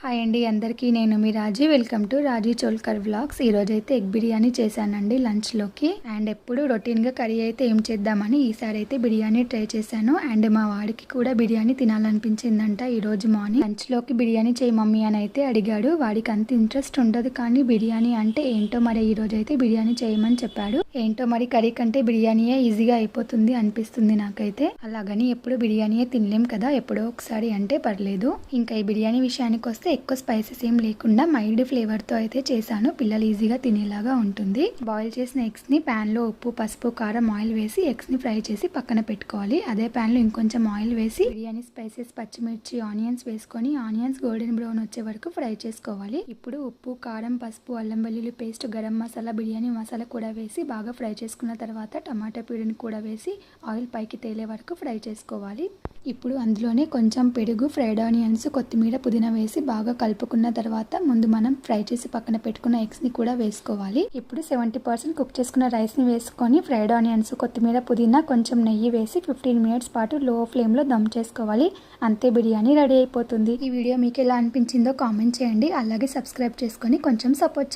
Hi అండి అందరికీ, నేను మీ Raji. Welcome to Raji Cholkar vlogs. ఈరోజు అయితే ఎగ్ బిర్యానీ చేశానండి లంచ్లోకి. అండ్ ఎప్పుడు రొటీన్గా కర్రీ అయితే ఏం చేద్దామని ఈసారి అయితే బిర్యానీ ట్రై చేశాను. అండ్ మా వాడికి కూడా బిర్యానీ తినాలనిపించిందంట ఈరోజు మార్నింగ్. లంచ్లోకి బిర్యానీ చేయి మమ్మీ అని అయితే అడిగాడు. వాడికి అంత ఇంట్రెస్ట్ ఉండదు, కానీ బిర్యానీ అంటే ఏంటో మరి ఈరోజు అయితే బిర్యానీ చేయమని చెప్పాడు. ఏంటో మరి కర్రీ కంటే బిర్యానీయే ఈజీగా అయిపోతుంది అనిపిస్తుంది నాకైతే. అలాగని ఎప్పుడు బిర్యానీయే తినలేం కదా, ఎప్పుడో ఒకసారి అంటే పర్లేదు. ఇంకా ఈ బిర్యానీ విషయానికి వస్తే ఎక్కువ స్పైసెస్ ఏం లేకుండా మైల్డ్ ఫ్లేవర్తో అయితే చేశాను. పిల్లలు ఈజీగా తినేలాగా ఉంటుంది. బాయిల్ చేసిన ఎగ్స్ని ప్యాన్లో ఉప్పు, పసుపు, కారం, ఆయిల్ వేసి ఎగ్స్ని ఫ్రై చేసి పక్కన పెట్టుకోవాలి. అదే ప్యాన్లో ఇంకొంచెం ఆయిల్ వేసి బిర్యానీ స్పైసెస్, పచ్చిమిర్చి, ఆనియన్స్ వేసుకొని ఆనియన్స్ గోల్డెన్ బ్రౌన్ వచ్చే వరకు ఫ్రై చేసుకోవాలి. ఇప్పుడు ఉప్పు, కారం, పసుపు, అల్లం వెల్లుల్లి పేస్ట్, గరం మసాలా, బిర్యానీ మసాలా కూడా వేసి బాగా ఫ్రై చేసుకున్న తర్వాత టమాటా ప్యూరీని కూడా వేసి ఆయిల్ పైకి తేలే వరకు ఫ్రై చేసుకోవాలి. ఇప్పుడు అందులోనే కొంచెం పెరుగు, ఫ్రైడ్ ఆనియన్స్, కొత్తిమీర, పుదీనా వేసి బాగా కలుపుకున్న తర్వాత ముందు మనం ఫ్రై చేసి పక్కన పెట్టుకున్న ఎగ్స్ని కూడా వేసుకోవాలి. ఇప్పుడు 70% కుక్ చేసుకున్న రైస్ని వేసుకొని ఫ్రైడ్ ఆనియన్స్, కొత్తిమీర, పుదీనా, కొంచెం నెయ్యి వేసి 15 మినిట్స్ పాటు లో ఫ్లేమ్లో దమ్ చేసుకోవాలి. అంతే, బిర్యానీ రెడీ అయిపోతుంది. ఈ వీడియో మీకు ఎలా అనిపించిందో కామెంట్ చేయండి. అలాగే సబ్స్క్రైబ్ చేసుకొని కొంచెం సపోర్ట్ చేయండి.